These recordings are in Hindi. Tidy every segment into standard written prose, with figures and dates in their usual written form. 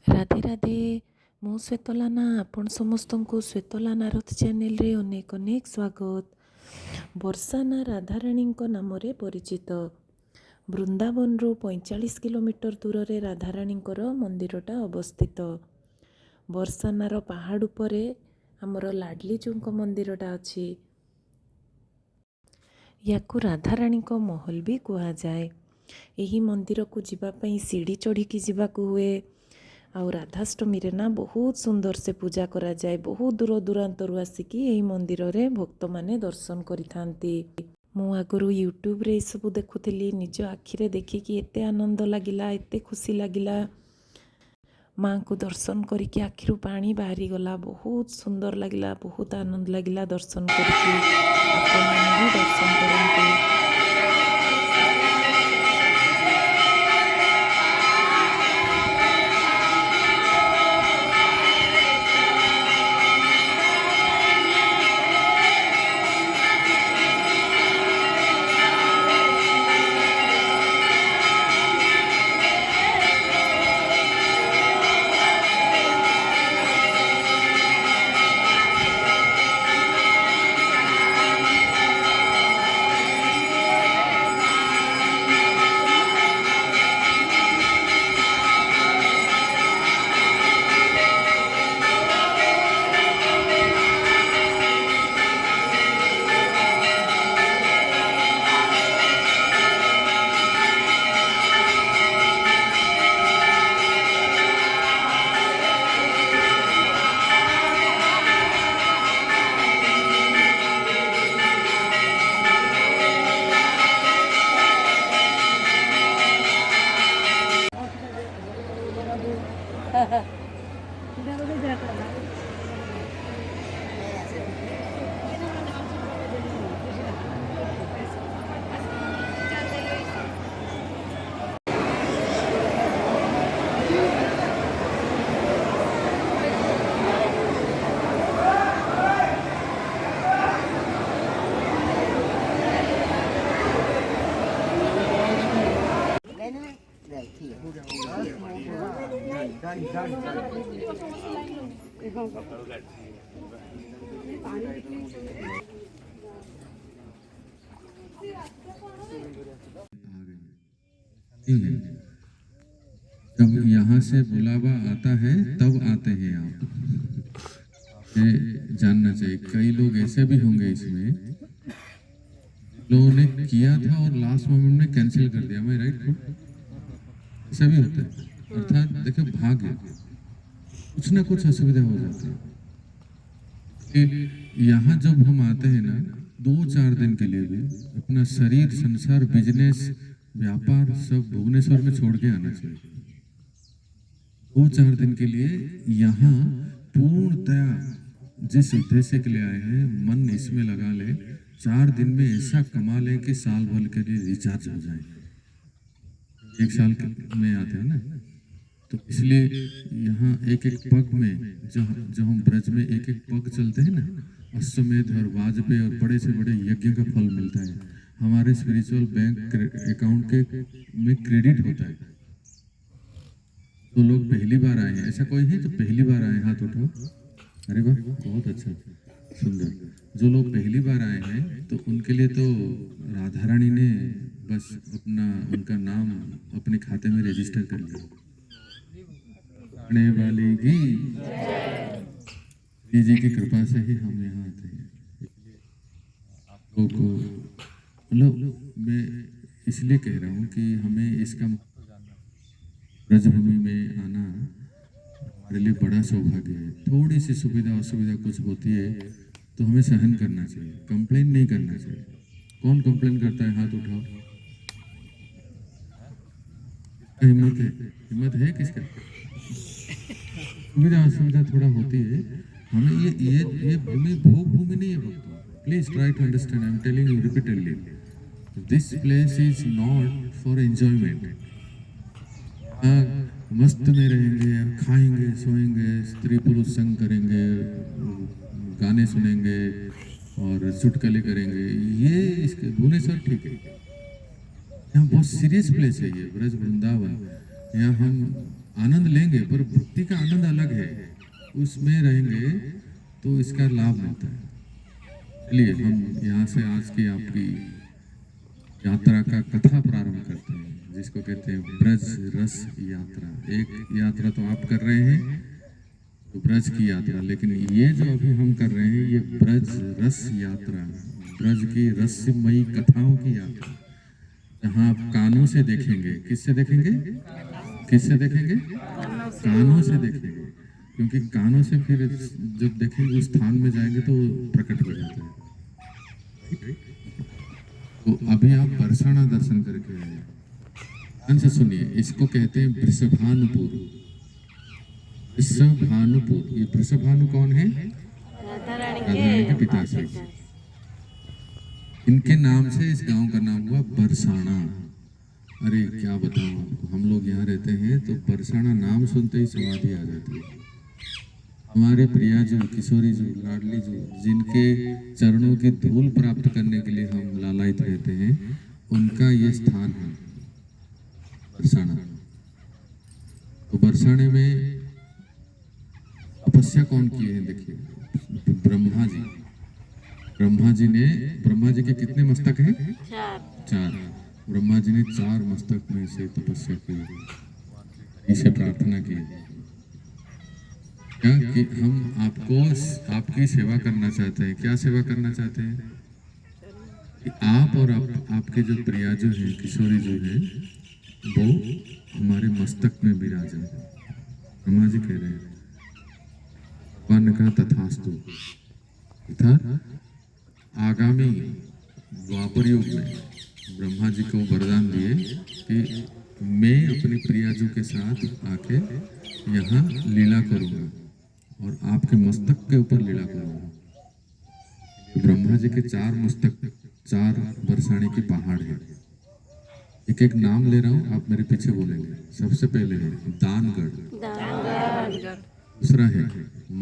ରାଧେ ରାଧେ। ମୁଁ ଶ୍ୱେତଲାନା, ଆପଣ ସମସ୍ତଙ୍କୁ ଶ୍ୱେତଲାନା ରଥ ଚ୍ୟାନେଲରେ ଅନେକ ଅନେକ ସ୍ୱାଗତ। ବର୍ଷାନା ରାଧାରାଣୀଙ୍କ ନାମରେ ପରିଚିତ। ବୃନ୍ଦାବନରୁ 45 କିଲୋମିଟର ଦୂରରେ ରାଧାରାଣୀଙ୍କର ମନ୍ଦିରଟା ଅବସ୍ଥିତ। ବର୍ଷାନାର ପାହାଡ଼ ଉପରେ ଆମର ଲାଡଲିଜୁଙ୍କ ମନ୍ଦିରଟା ଅଛି। ୟାକୁ ରାଧାରାଣୀଙ୍କ ମହଲ ବି କୁହାଯାଏ। ଏହି ମନ୍ଦିରକୁ ଯିବା ପାଇଁ ସିଡ଼ି ଚଢ଼ିକି ଯିବାକୁ ହୁଏ। ଆଉ ରାଧାଷ୍ଟମୀରେ ନା ବହୁତ ସୁନ୍ଦର ସେ ପୂଜା କରାଯାଏ। ବହୁତ ଦୂର ଦୂରାନ୍ତରୁ ଆସିକି ଏହି ମନ୍ଦିରରେ ଭକ୍ତମାନେ ଦର୍ଶନ କରିଥାନ୍ତି। ମୁଁ ଆଗରୁ ୟୁଟ୍ୟୁବରେ ଏସବୁ ଦେଖୁଥିଲି, ନିଜ ଆଖିରେ ଦେଖିକି ଏତେ ଆନନ୍ଦ ଲାଗିଲା, ଏତେ ଖୁସି ଲାଗିଲା। ମାଙ୍କୁ ଦର୍ଶନ କରିକି ଆଖିରୁ ପାଣି ବାହାରିଗଲା। ବହୁତ ସୁନ୍ଦର ଲାଗିଲା, ବହୁତ ଆନନ୍ଦ ଲାଗିଲା ଦର୍ଶନ କରିକି। ଆପଣମାନେ ବି ଦର୍ଶନ କରନ୍ତୁ। जब यहाँ से बुलावा आता है तब आते हैं आप, ये जानना चाहिए। कई लोग ऐसे भी होंगे इसमें, लोगों ने किया था और लास्ट मोमेंट में कैंसिल कर दिया। मैं राइट? ऐसा भी होता है। अर्थात देखो, भाग्य, कुछ ना कुछ असुविधा हो जाती है। यहाँ जब हम आते हैं ना 2-4 दिन के लिए भी, अपना शरीर, संसार, बिजनेस, व्यापार सब भुवनेश्वर में छोड़ के आना चाहिए। 2-4 दिन के लिए यहाँ पूर्णतया जिस उद्देश्य के लिए आए हैं, मन इसमें लगा ले। 4 दिन में ऐसा कमा लें कि साल भर के लिए रिचार्ज हो जाए। 1 साल में आते हैं ना, तो इसलिए यहाँ एक एक पग में, जो हम ब्रज में एक एक पग चलते हैं ना, अश्वमेध और वाजपेयी और बड़े से बड़े यज्ञ का फल मिलता है। हमारे स्पिरिचुअल बैंक अकाउंट के में क्रेडिट होता है। तो लोग पहली बार आए हैं, ऐसा कोई है जो पहली बार आए? हाथ उठाओ। अरे वाह, बहुत अच्छा, सुंदर। जो लोग पहली बार आए हैं तो उनके लिए तो राधा रानी ने बस उनका नाम अपने खाते में रजिस्टर कर लिया। आने वाली जी की कृपा से ही हम यहाँ आते हैं। लोगों को मतलब मैं इसलिए कह रहा हूँ कि हमें इसका ब्रजभूमि में आना हमारे लिए बड़ा सौभाग्य है। थोड़ी सी सुविधा असुविधा कुछ होती है तो हमें सहन करना चाहिए, कंप्लेन नहीं करना चाहिए। कौन कंप्लेन करता है? हाथ उठाओ। हिम्मत है किसका? सुविधा असुविधा थोड़ा होती है। हमें ये भूमि भोग भूमि नहीं है भक्तों। Please try to understand, I am telling you repeatedly, this place is not for enjoyment. मस्त में रहेंगे, खाएंगे, सोएंगे, स्त्री पुरुष संग करेंगे, गाने सुनेंगे और चुटकुले करेंगे, ये इसके भुवनेश्वर ठीक है। यहाँ बहुत सीरियस प्लेस है ये ब्रज वृंदावन। यहाँ हम आनंद लेंगे, पर भक्ति का आनंद अलग है, उसमें रहेंगे तो इसका लाभ मिलता है। चलिए हम यहाँ से आज की आपकी यात्रा का कथा प्रारंभ करते हैं, जिसको कहते हैं ब्रज रस यात्रा। एक यात्रा तो आप कर रहे हैं, तो ब्रज की यात्रा, लेकिन ये जो अभी हम कर रहे हैं ये ब्रज रस यात्रा, ब्रज की रसमयी कथाओं की यात्रा, जहाँ आप कानों से देखेंगे। किससे देखेंगे? किससे देखेंगे? कानों से देखेंगे, क्योंकि कानों से फिर जब देखेंगे उस स्थान में जाएंगे तो प्रकट हो जाता है। तो अभी आप बरसाना दर्शन करके आए, ध्यान से सुनिए, इसको कहते हैं वृषभानुपुर। वृषभानुपुर, ये वृषभानु कौन है? राधा रानी के पिताश्री। इनके नाम से इस गांव का नाम हुआ बरसाना। अरे क्या बताऊं आपको, हम लोग यहाँ रहते हैं तो बरसाना नाम सुनते ही समाधि आ जाती है। हमारे प्रिया जी, किशोरी जी, लाडली जी, जिनके चरणों की धूल प्राप्त करने के लिए हम लालायित रहते हैं, उनका ये स्थान है बरसाना। तो बरसाने में तपस्या कौन किए हैं? देखिए, ब्रह्मा जी। ब्रह्मा जी के कितने मस्तक हैं? चार। ब्रह्मा जी ने 4 मस्तक में से तपस्या की, इसे प्रार्थना की क्या कि हम आपको आपकी सेवा करना चाहते हैं। क्या सेवा करना चाहते हैं? कि आप और आपके जो प्रियाजू हैं, किशोरी जो हैं, वो हमारे मस्तक में विराजे। ब्रह्मा जी कह रहे हैं, भगवान ने कहा तथास्तु। इधर आगामी द्वापर युग में ब्रह्मा जी को वरदान दिए कि मैं अपने प्रियाजू के साथ आके यहाँ लीला करूँगा और आपके मस्तक के ऊपर लीला करूँगा। ब्रह्मा जी के 4 मस्तक, 4 बरसाने के पहाड़ हैं। एक एक नाम ले रहा हूँ, आप मेरे पीछे बोलेंगे। सबसे पहले है दानगढ़, दूसरा है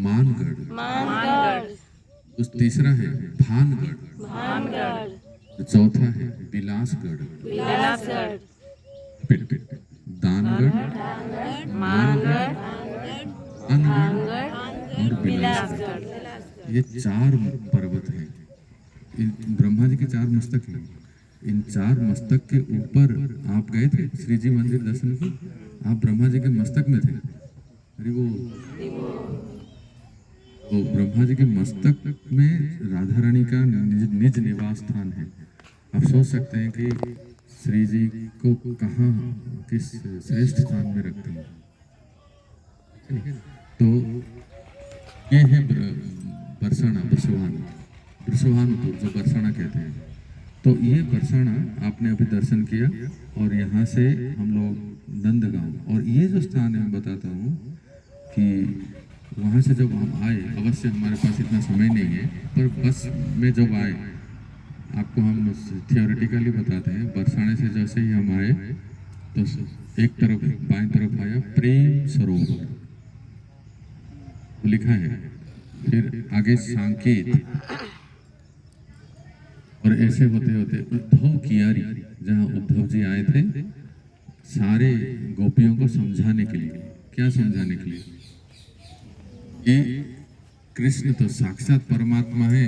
मानगढ़, उस तीसरा है भानगढ़, चौथा है बिलासगढ़। दानगढ़, मानगढ़, भानगढ़ और बिलासगढ़, ये 4 पर्वत हैं। ब्रह्मा जी के 4 मस्तक हैं। इन 4 मस्तक के ऊपर आप गए थे श्री जी मंदिर दर्शन को, आप ब्रह्मा जी के मस्तक में थे। अरे वो तो ब्रह्मा जी के मस्तक में राधा रानी का निज निवास स्थान है। आप सोच सकते हैं कि श्री जी को कहाँ, किस श्रेष्ठ स्थान में रखते हैं। तो ये है बरसाना, वृषभानुपुर जो बरसाना कहते हैं। तो ये बरसाना आपने अभी दर्शन किया, और यहाँ से हम लोग नंदगांव, और ये जो स्थान है मैं बताता हूँ कि वहाँ से जब हम आए, अवश्य हमारे पास इतना समय नहीं है, पर बस में जब आए, आपको हम थियोरेटिकली बताते हैं। बरसाने से जैसे ही हम आए तो एक तरफ बाएं तरफ आया प्रेम सरोवर लिखा है, फिर आगे सांकेत, और ऐसे होते होते उद्धव कियारी, जहाँ उद्धव जी आए थे सारे गोपियों को समझाने के लिए। क्या समझाने के लिए? कि कृष्ण तो साक्षात परमात्मा है,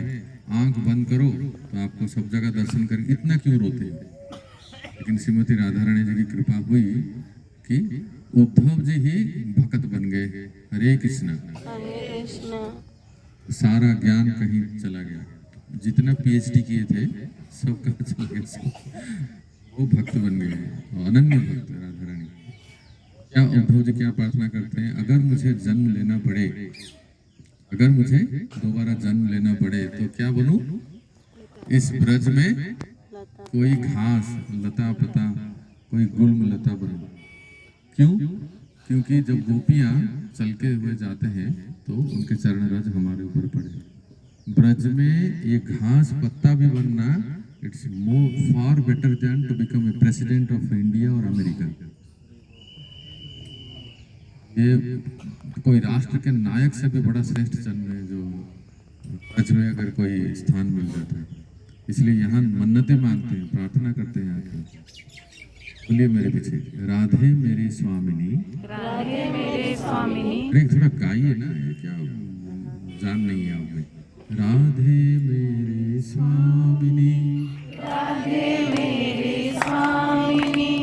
आंख बंद करो तो आपको सब जगह दर्शन कर, इतना क्यों रोते हैं? लेकिन श्रीमती राधा रानी जी की कृपा हुई कि उद्धव जी ही भक्त बन गए। हरे कृष्ण, सारा ज्ञान कहीं चला गया, जितना पीएचडी किए थे सब कहाँ चला गया, सब वो भक्त बन गए, अनन्य भक्त राधा रानी। क्या उद्धव जी क्या प्रार्थना करते हैं? अगर मुझे जन्म लेना पड़े, अगर मुझे दोबारा जन्म लेना पड़े तो क्या बनूं? इस ब्रज में कोई घास, लता पता, कोई गुल्म लता बनूं। क्यों? क्योंकि जब गोपियां चल के हुए जाते हैं तो उनके चरण रज हमारे ऊपर पड़े। ब्रज में ये घास पत्ता भी बनना, it's more far better than to become a president of India और अमेरिका। ये कोई राष्ट्र के नायक से भी बड़ा श्रेष्ठ जन्म है जो ब्रज में अगर कोई स्थान मिल जाता है। इसलिए यहाँ मन्नतें मांगते हैं, प्रार्थना करते हैं आके। बोलिए मेरे पीछे, राधे मेरी स्वामिनी। राधे मेरे स्वामिनी। अरे थोड़ा गाइए ना, ये क्या जान नहीं है आप में। राधे मेरी स्वामिनी, राधे मेरे स्वामिनी।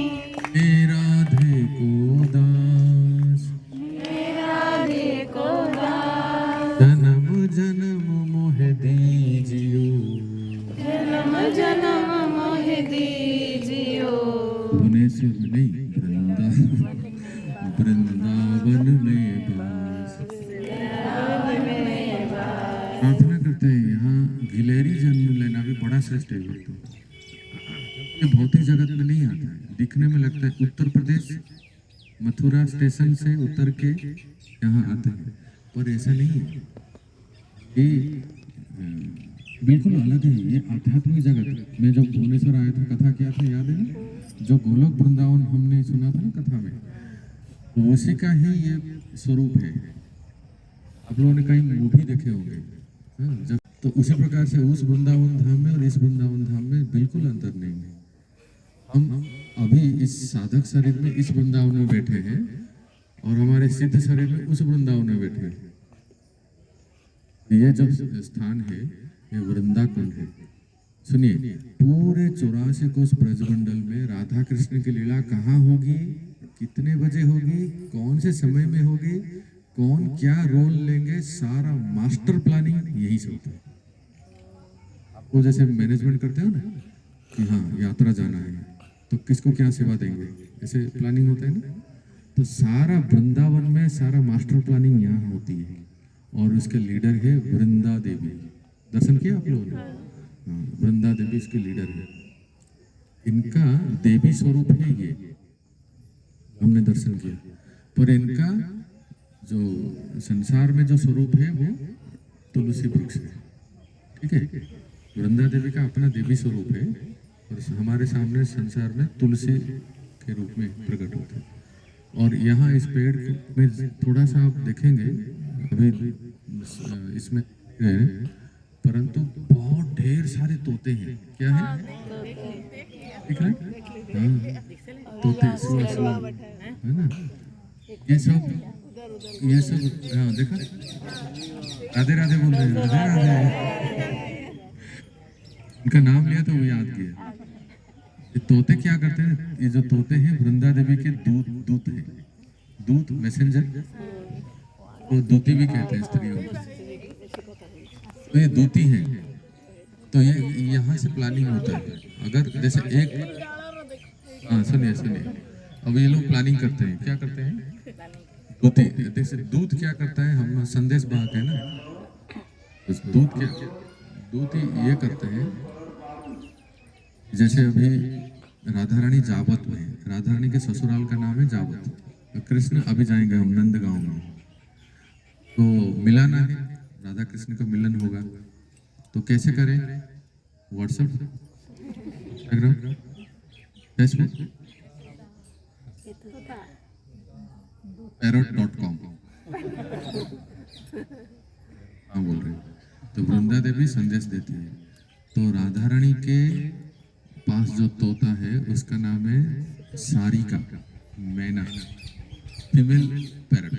हे राधे को दास, राधे को दास। जन्म जन्म मोह दीजियो, जन्म जन्म मोह दीजियो। भुवनेश्वर में नहीं, वृंदावन में बास। प्रार्थना करते हैं यहाँ गिलेरी जन्म लेना भी बड़ा श्रेष्ठ है भक्तों। ये भौतिक जगत में नहीं आता है, दिखने में लगता है उत्तर प्रदेश मथुरा स्टेशन से उतर के यहाँ आते हैं, पर ऐसा नहीं है। ये बिल्कुल अलग है, ये आध्यात्मिक जगत। मैं जब भुवनेश्वर आया था, कथा क्या था याद है ना? जो गोलोक वृंदावन हमने सुना था ना कथा में, तो उसी का ही ये स्वरूप है। आप लोगों ने कहीं मूवी देखे होंगे, हाँ, जब तो उसी प्रकार से उस वृंदावन धाम में और इस वृंदावन धाम में बिल्कुल अंतर नहीं है। हम अभी इस साधक शरीर में इस वृंदावन में बैठे हैं और हमारे सिद्ध शरीर में उस वृंदावन में बैठे हैं। ये जो स्थान है ये वृंदा कुंड है। सुनिए, पूरे 84 कोस ब्रजमंडल में राधा कृष्ण की लीला कहाँ होगी, कितने बजे होगी, कौन से समय में होगी, कौन क्या रोल लेंगे, सारा मास्टर प्लानिंग यही से होता है। आपको जैसे मैनेजमेंट करते हो ना कि हाँ यात्रा जाना है तो किसको क्या सेवा देंगे, ऐसे प्लानिंग होता है ना। तो सारा वृंदावन में सारा मास्टर प्लानिंग यहाँ होती है और उसके लीडर है वृंदा देवी। दर्शन किया आप लोगों ने? हाँ, वृंदा देवी इसके लीडर है। इनका देवी स्वरूप है ये, हमने दर्शन किया। पर इनका जो संसार में जो स्वरूप है वो तुलसी वृक्ष है, ठीक है। वृंदा देवी का अपना देवी स्वरूप है और हमारे सामने संसार में तुलसी के रूप में प्रकट होते हैं। और यहाँ इस पेड़ में थोड़ा सा आप देखेंगे, अभी इसमें परंतु बहुत ढेर सारे तोते हैं। क्या है? दिख रहा है? हाँ, तोते सुआ सुआ है ना, ये सब हाँ देखा, राधे राधे बोल रहे हैं, राधे राधे। इनका नाम लिया तो वो याद किया। ये तोते क्या करते हैं? ये जो तोते हैं वृंदा देवी के दूत है, दूत मैसेंजर, वो दूती भी कहते हैं स्त्रियों को। तो ये दूती है, तो ये यहाँ से प्लानिंग होता है। अगर जैसे एक, हाँ सुनिए सुनिए, अब ये लोग प्लानिंग करते हैं, क्या करते हैं? दूती, जैसे दूत क्या करता है, हम संदेश वाहक है ना, तो दूत क्या, दूती ये करते हैं। जैसे अभी राधा रानी जावत में है, राधा रानी के ससुराल का नाम है जावत, तो कृष्ण अभी जाएंगे हम नंदगांव में, तो मिलाना है, राधा कृष्ण का मिलन होगा, तो कैसे करें? व्हाट्सएप, इंस्टाग्राम, फेसबुक, parrot.com, हाँ बोल रहे हैं। तो वृंदा देवी संदेश देती है, तो राधा रानी के पास जो तोता है उसका नाम है सारिका, मैना, फीमेल पैरट।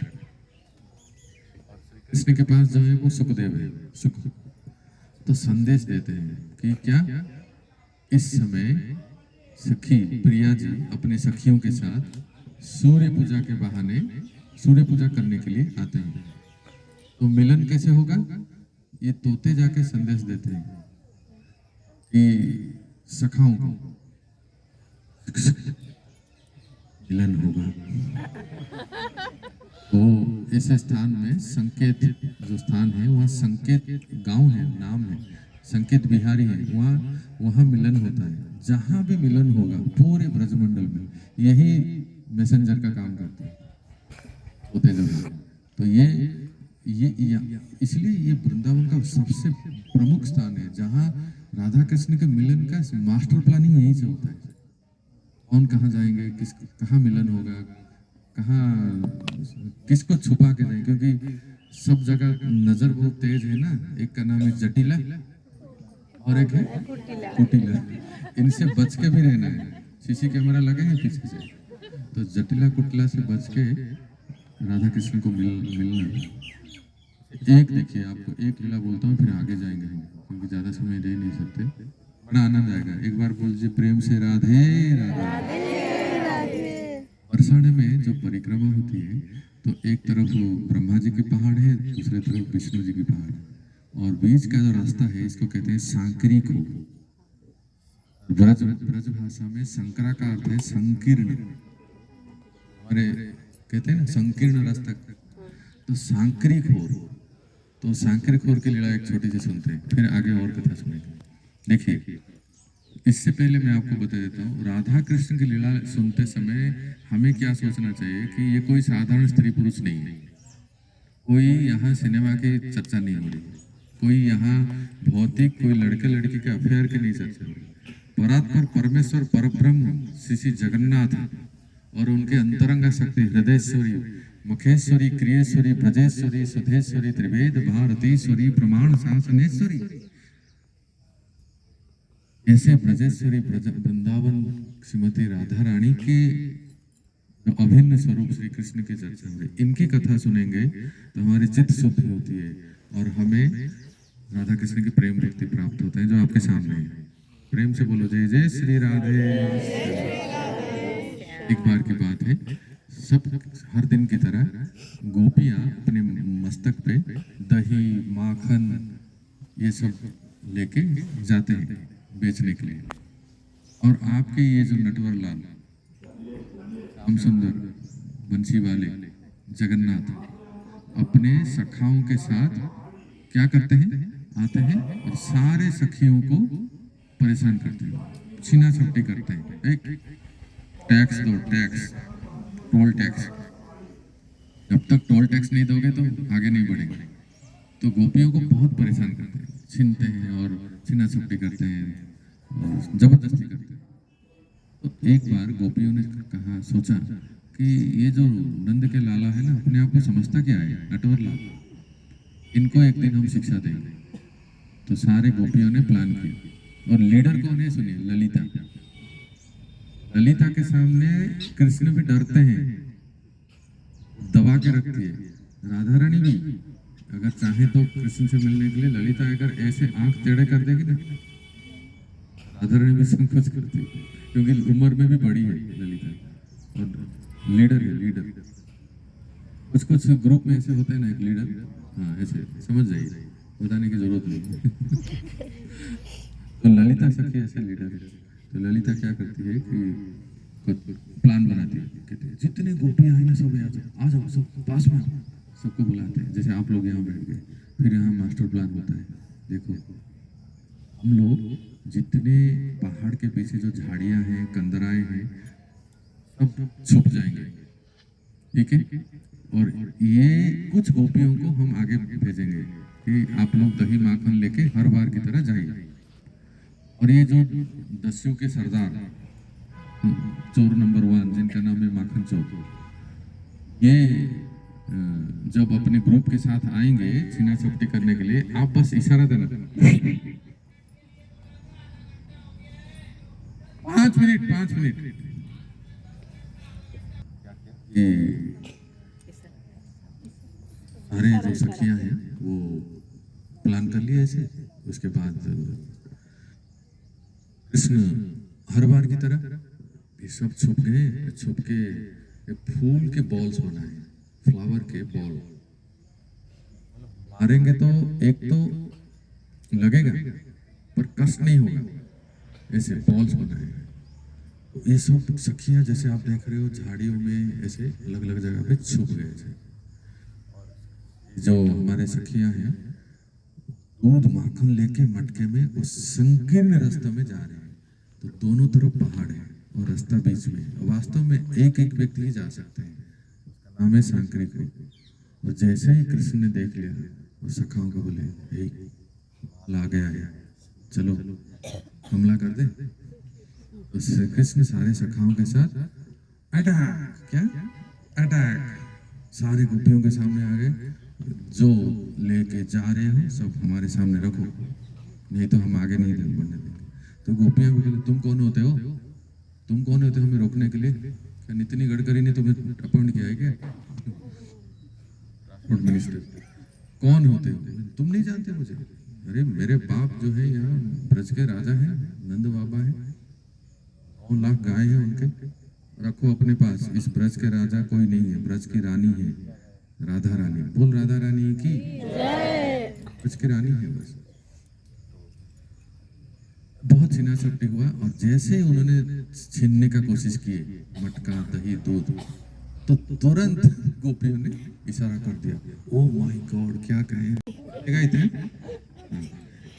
कृष्ण के पास जो है वो सुखदेव है, सुख। तो संदेश देते हैं कि क्या इस समय सखी प्रिया जी अपने सखियों के साथ सूर्य पूजा के बहाने सूर्य पूजा करने के लिए आते हैं। तो मिलन कैसे होगा? ये तोते जाके संदेश देते हैं कि सखाओं को मिलन होगा। तो ऐसे स्थान में संकेत जो स्थान है, वहाँ संकेत गांव है, नाम है संकेत बिहारी है, वहाँ मिलन होता है। जहाँ भी मिलन होगा पूरे ब्रजमंडल में यही मैसेंजर का काम करते हैं होते जब। तो ये इसलिए ये वृंदावन का सबसे प्रमुख स्थान है जहाँ राधा कृष्ण के मिलन का मास्टर प्लानिंग यहीं से होता है। कौन कहाँ जाएंगे, किस कहाँ मिलन होगा, कहाँ किसको छुपा के जाए, क्योंकि सब जगह नजर बहुत तेज है ना। एक का नाम है जटिला और एक है कुटिला, इनसे बच के भी रहना है। सीसी कैमरा लगे हैं पीछे से, तो जटिला कुटला से बच के राधा कृष्ण को मिलना। एक देखिए, आपको एक लीला बोलता हूँ, फिर आगे जाएंगे हम, क्योंकि ज़्यादा समय दे नहीं सकते। बड़ा आनंद आएगा। एक बार बोल दीजिए प्रेम से, राधे राधे। बरसाने में जब परिक्रमा होती है तो एक तरफ ब्रह्मा जी के पहाड़ है, दूसरे तरफ विष्णु जी के पहाड़ है, और बीच का जो रास्ता है इसको कहते हैं सांकरिक हो। ब्रज ब्रज भाषा में संकरा का अर्थ है संकीर्ण, हमारे कहते हैं ना संकीर्ण रास्ता, तो सांकरिक हो। तो सांकरिक होर की लीला एक छोटी सी सुनते हैं, फिर आगे और कथा सुनेंगे। देखिए, इससे पहले मैं आपको बता देता हूँ, राधा कृष्ण की लीला सुनते समय हमें क्या सोचना चाहिए कि ये कोई साधारण स्त्री पुरुष नहीं है, कोई यहाँ सिनेमा की चर्चा नहीं हो रही, कोई यहाँ भौतिक कोई लड़के लड़की के अफेयर की नहीं चर्चा हो रही। परात्पर परमेश्वर परब्रह्म श्री श्री जगन्नाथ और उनके अंतरंग शक्ति हृदयेश्वरी, मुखेश्वरी, क्रियेश्वरी, ब्रजेश्वरी, सुधेश्वरी, त्रिवेद भारतीश्वरी, प्रमाण शासनेश्वरी, ऐसे ब्रजेश्वरी वृंदावन श्रीमती राधा रानी के अभिन्न स्वरूप श्री कृष्ण के चर्चा में इनकी कथा सुनेंगे तो हमारी चित्त शुद्धि होती है और हमें राधा कृष्ण की प्रेम भक्ति प्राप्त होता है, जो आपके सामने है। प्रेम से बोलो जय जय श्री राधे। एक बार की बात है, सब हर दिन की तरह गोपियां अपने मस्तक पे दही माखन ये सब लेके जाते हैं बेचने के लिए, और आपके ये जो नटवर लाल श्याम सुंदर बंसी वाले जगन्नाथ अपने सखाओं के साथ क्या करते हैं, आते हैं और सारे सखियों को परेशान करते हैं, छीना झपटी करते हैं। एक टैक्स दो, टैक्स, टोल टैक्स, जब तक टोल टैक्स नहीं दोगे तो आगे नहीं बढ़ेंगे। तो गोपियों को बहुत परेशान करते हैं, छीनते हैं और छीना झपटी करते हैं और जबरदस्ती करते हैं। तो एक बार गोपियों ने कहा, सोचा कि ये जो नंद के लाला है ना, अपने आप को समझता क्या है, नटवर लाल, इनको एक दिन हम शिक्षा देंगे। तो सारे गोपियों ने प्लान किया, और लीडर कौन है सुनिए, ललिता। ललिता के सामने कृष्ण भी डरते हैं, दबा के रखती है। राधा रानी भी अगर चाहे तो कृष्ण से मिलने के लिए ललिता अगर ऐसे आंख टेढ़े कर देगी ना, राधा रानी भी संकोच करती है, क्योंकि उम्र में भी बड़ी है ललिता और लीडर है, लीडर। कुछ कुछ ग्रुप में ऐसे होते हैं ना, एक लीडर, हाँ ऐसे समझ जाइए, बताने की जरूरत नहीं। तो ललिता सखी ऐसे लीडर है। तो ललिता क्या करती है कि प्लान बनाती है, कहती है जितने गोपियां हैं ना सब आ जाओ, सब पास में आओ, सबको बुलाते हैं, जैसे आप लोग यहाँ बैठ गए। फिर यहाँ मास्टर प्लान होता है, देखो हम लोग जितने पहाड़ के पीछे जो झाड़ियां हैं, कंदराएं हैं, सब छुप जाएंगे, ठीक है। और ये कुछ गोपियों को हम आगे भेजेंगे कि आप लोग दही माखन लेके हर बार की तरह जाइए। और ये जो दस्यु के सरदार, चोर नंबर 1 जिनका नाम है माखन चोर, ये जब अपने ग्रुप के साथ आएंगे छीना झपटी करने के लिए, आप बस इशारा देना, 5 मिनट 5 मिनट। ये सारे जो सखियां हैं वो प्लान कर लिया ऐसे। उसके बाद कृष्ण हर बार की तरह ये सब छुप गए, छुप के फूल के बॉल्स बनाए, फ्लावर के बॉल मारेंगे तो एक तो लगेगा पर कष्ट नहीं होगा, ऐसे बॉल्स बनाए। तो ये सब सखियां जैसे आप देख रहे हो झाड़ियों में ऐसे अलग अलग जगह पे छुप गए थे। जो हमारे सखियां हैं दूध माखन लेके मटके में उस संकीर्ण रास्ते में जा रहे हैं। तो दोनों तरफ पहाड़ है और रास्ता बीच में, वास्तव में एक एक व्यक्ति ही जा सकते हैं, उसका नाम है सांकरिक। और जैसे ही कृष्ण ने देख लिया और सखाओं को बोले, माल आ गया है, चलो हमला कर दे। तो श्री कृष्ण सारे सखाओं के साथ अटैक, क्या अटैक, सारे गोपियों के सामने आ गए, जो लेके जा रहे हो सब हमारे सामने रखो, नहीं तो हम आगे नहीं बढ़ने देंगे। तो गोपियां भी बोले, तुम कौन होते हो? तुम कौन होते हो हमें रोकने के लिए? क्या नितिन गडकरी ने तुम्हें अपॉइंट किया है क्या ट्रांसपोर्ट मिनिस्टर? कौन होते हो तुम? नहीं जानते मुझे? अरे मेरे बाप जो है यहाँ ब्रज के राजा हैं, नंद बाबा हैं, 9 लाख गाय हैं उनके, रखो अपने पास। इस ब्रज के राजा कोई नहीं है, ब्रज की रानी है राधा रानी। बोल राधा रानी की ब्रज की रानी है बस। बहुत छीना झपटी हुआ और जैसे उन्होंने छीनने का कोशिश किए मटका दही दूध, तो तुरंत गोपियों ने इशारा कर दिया। ओ माय गॉड, क्या कहें इतने।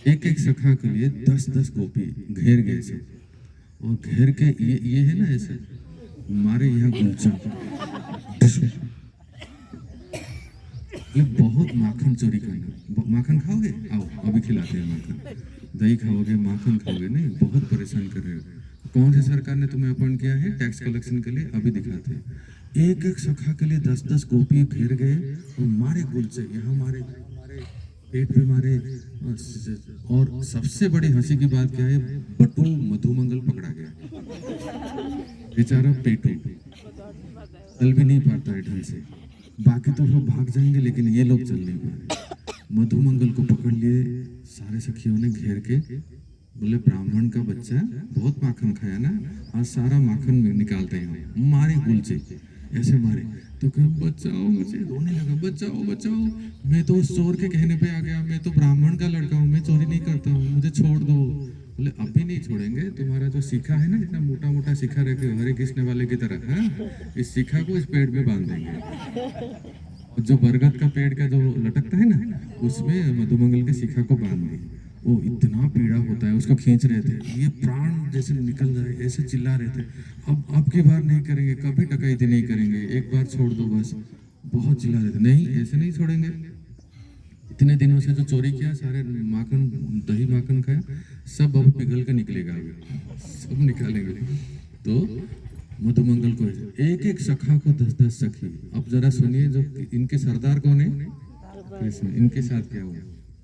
एक एक सखा के लिए 10-10 गोपी घेर गए से, और घेर के ये है ना ऐसे मारे यहाँ गुलचा। बहुत माखन चोरी करना। माखन खाओगे? आओ अभी खिलाते हैं माखन। दही खाओगे, माखन खाओगे? नहीं, बहुत परेशान कर रहे हो। कौन सी सरकार ने तुम्हें अपॉइंट किया है टैक्स कलेक्शन के लिए? अभी दिखाते हैं। एक एक सखा के लिए 10-10 गोपी घेर गए और मारे गुलचे, यहाँ मारे पेट पे मारे। और सबसे बड़ी हंसी की बात क्या है, बटू मधुमंगल पकड़ा गया। बेचारा पेटू चल भी नहीं पाता है ढंग से। बाकी तो सब भाग जाएंगे लेकिन ये लोग चल नहीं पाए। मधुमंगल को पकड़ लिए सारे सखियों ने घेर के। बोले ब्राह्मण का बच्चा बहुत माखन खाया ना, आज सारा माखन निकालते हैं। मारे गुलचे, ऐसे मारे। तो कहा बचाओ मुझे, रोने लगा, बचाओ बचाओ, मैं तो उस चोर के कहने पे आ गया, मैं तो ब्राह्मण का लड़का हूँ, मैं चोरी नहीं करता हूँ, मुझे छोड़ दो। बोले अभी नहीं छोड़ेंगे, तुम्हारा जो शिखा है ना, इतना मोटा मोटा शिखा रखे हरे कृष्ण वाले की तरह, हाँ, इस शिखा को इस पेड़ में बांध देंगे। और जो बरगद का पेड़ का जो लटकता है ना, उसमें मधुमंगल के शिखा को बांध देंगे। वो इतना पीड़ा होता है, उसको खींच रहे थे, ये प्राण जैसे निकल जाए, ऐसे चिल्ला रहे थे। अब की बार नहीं करेंगे, कभी डकैती नहीं करेंगे, एक बार छोड़ दो बस। बहुत चिल्ला रहे थे, नहीं ऐसे नहीं छोड़ेंगे। इतने दिनों से जो चोरी किया, सारे माखन दही माखन खाया, सब अब पिघल के निकलेगा, अभी सब निकालेंगे। तो मधुमंगल को एक एक सखा को 10-10 सखी। अब जरा सुनिए, जो इनके सरदार कौन है? कृष्ण। इनके साथ क्या हुआ?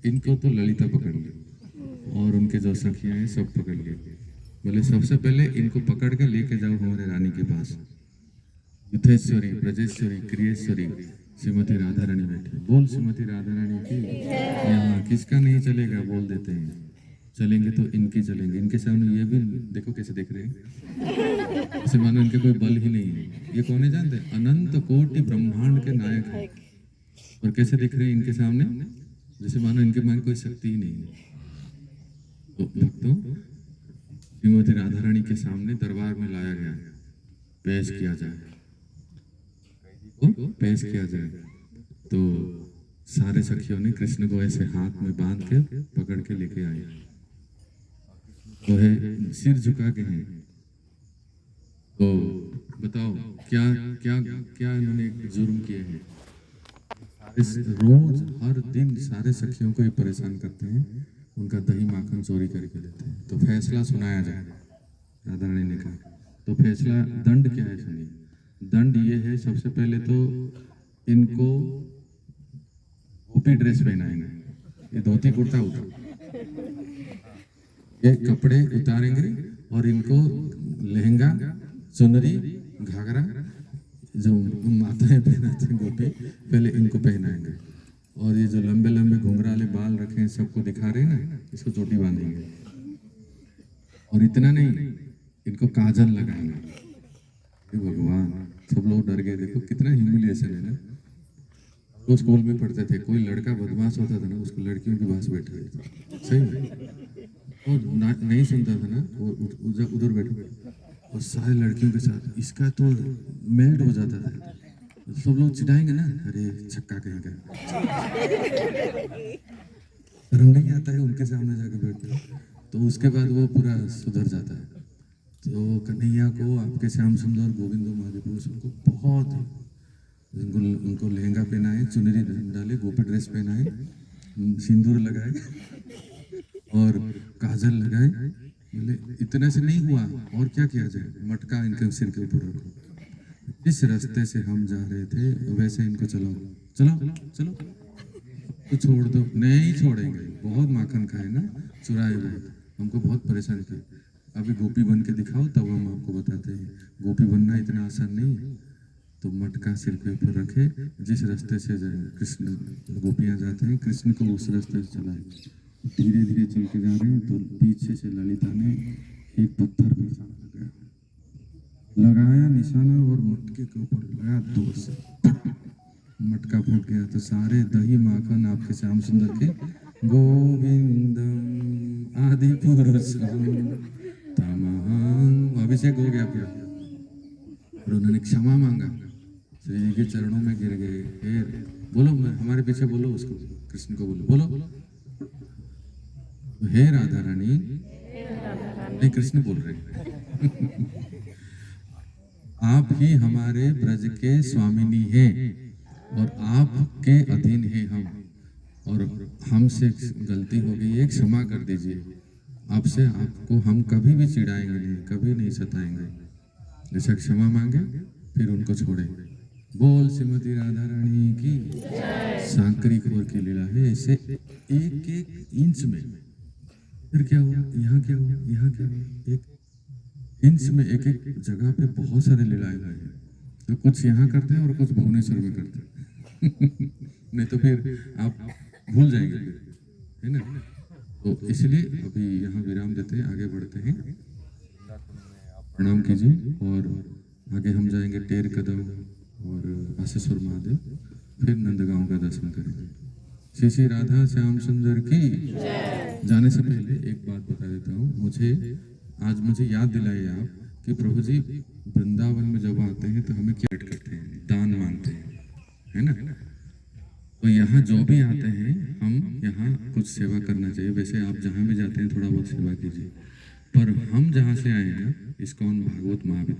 इनको तो ललिता पकड़ ली और उनके जो सखियां हैं सब पकड़ लिए। बोले सबसे पहले इनको पकड़ के लेके जाओ हमारे रानी के पास। युद्धेश्वरी, ब्रजेश्वरी, क्रियेश्वरी श्रीमती राधा रानी बैठी। बोल श्रीमती राधा रानी की। यहाँ किसका नहीं चलेगा? बोल देते हैं चलेंगे तो इनकी चलेंगे। इनके सामने ये भी देखो कैसे देख रहे हैं, ऐसे मानो इनके कोई बल ही नहीं है। ये कौन है जानते? अनंत कोटि ब्रह्मांड के नायक है। और कैसे दिख रहे हैं इनके सामने? जैसे मानो इनके मन कोई शक्ति ही नहीं है। तो भक्तों, श्रीमती राधा रानी के सामने दरबार में लाया गया, पेश किया जाए, पेश किया जाए। तो सारे सखियों ने कृष्ण को ऐसे हाथ में बांध के पकड़ के लेके आए। तो है सिर झुका के हैं। तो बताओ क्या क्या क्या इन्होंने जुर्म किए हैं? रोज हर दिन सारे सखियों को ये परेशान करते हैं, उनका दही माखन चोरी करके लेते हैं। तो फैसला सुनाया जाए, राधा रानी ने कहा। तो फैसला, दंड क्या है सुनिए। दंड ये है, सबसे पहले तो इनको गोपी ड्रेस पहनाएंगे, ये धोती कुर्ता उतार, ये कपड़े उतारेंगे और इनको लहंगा, चुनरी, घाघरा जो माताएं पहनाते हैं गोपी, पहले इनको पहनाएंगे। और ये जो लंबे लंबे घुंघराले बाल रखे हैं सबको दिखा रहे हैं ना, इसको चोटी बांधेंगे। और इतना नहीं, इनको काजल लगाएंगे। भगवान, सब लोग डर गए। देखो कितना ह्यूमिलिएशन है ना। वो स्कूल में पढ़ते थे, कोई लड़का बदमाश होता था ना, उसको लड़कियों के पास बैठा देता, सही में। और नहीं सुनता था ना, वो उधर बैठे और सारे लड़कियों के साथ इसका तो मेल्ट हो जाता था। सब लोग चिढ़ाएंगे ना, अरे छक्का कहेगा, शर्म नहीं आता है उनके सामने जाके बैठते। तो उसके बाद वो पूरा सुधर जाता है। तो कन्हैया को आपके श्याम सुंदर, गोविंदो, महादेव सबको बहुत उनको लहंगा पहनाए, चुनरी डाले, गोपी ड्रेस पहनाए, सिंदूर लगाए और काजल लगाए। बोले इतने से नहीं हुआ, और क्या किया जाए? मटका इनके सिर के ऊपर रखो। जिस रास्ते से हम जा रहे थे वैसे इनको चलाओ, चलो चलो, तो छोड़ दो। नहीं छोड़ेंगे, बहुत माखन खाए ना, चुराए हुए, हमको बहुत परेशान किए। अभी गोपी बन के दिखाओ तब हम आपको बताते हैं। गोपी बनना इतना आसान नहीं है। तो मटका सिर के ऊपर रखे, जिस रास्ते से कृष्ण गोपियाँ जाते हैं कृष्ण को उस रास्ते से चलाए। धीरे धीरे चल के जा रहे हैं तो पीछे से ललिता ने एक पत्थर निशाना लगाया निशाना और मटके के ऊपर लगाया, दूर से मटका फूट गया। तो सारे दही माखन आपके श्याम सुंदर के गोविंदम आदि पुरुषम तमहं अभिषेक हो गया पूरा। और उन्होंने क्षमा मांगा, श्री जी के चरणों में गिर गए। फिर बोलो, हमारे पीछे बोलो, उसको कृष्ण को बोलो, बोलो हे राधा रानी। नहीं, कृष्ण बोल रहे आप ही हमारे ब्रज के स्वामिनी हैं और आपके अधीन हैं हम, और हमसे गलती हो गई है, क्षमा कर दीजिए। आपसे आपको हम कभी भी चिढ़ाएंगे नहीं, कभी नहीं सताएंगे। जैसा क्षमा मांगे फिर उनको छोड़े। बोल श्रीमती राधा रानी की सांकरी खोर की लीला है। ऐसे एक एक इंच में, फिर क्या हुआ, यहाँ क्या हुआ, यहाँ क्या हुआ, एक इंच में एक एक जगह पे बहुत सारे लीलाएं हुए हैं। तो कुछ यहाँ करते हैं और कुछ भुवनेश्वर में करते हैं नहीं तो फिर आप भूल जाएंगे फिर, है ना। तो इसलिए अभी यहाँ विराम देते हैं, आगे बढ़ते हैं। प्रणाम कीजिए और आगे हम जाएंगे टेर कदम और आशीश्वर महादेव, फिर नंदगांव का दर्शन करेंगे। श्री श्री राधा श्याम सुंदर की जाने से पहले एक बात बता देता हूँ। आज मुझे याद दिलाइए आप कि प्रभु जी वृंदावन में जब आते हैं तो हमें क्या करते हैं, दान मांगते हैं, है ना। तो यहाँ जो भी आते हैं हम यहाँ कुछ सेवा करना चाहिए। वैसे आप जहाँ भी जाते हैं थोड़ा बहुत सेवा कीजिए, पर हम जहाँ से आए हैं इस्कॉन भागवत महाविद्यालय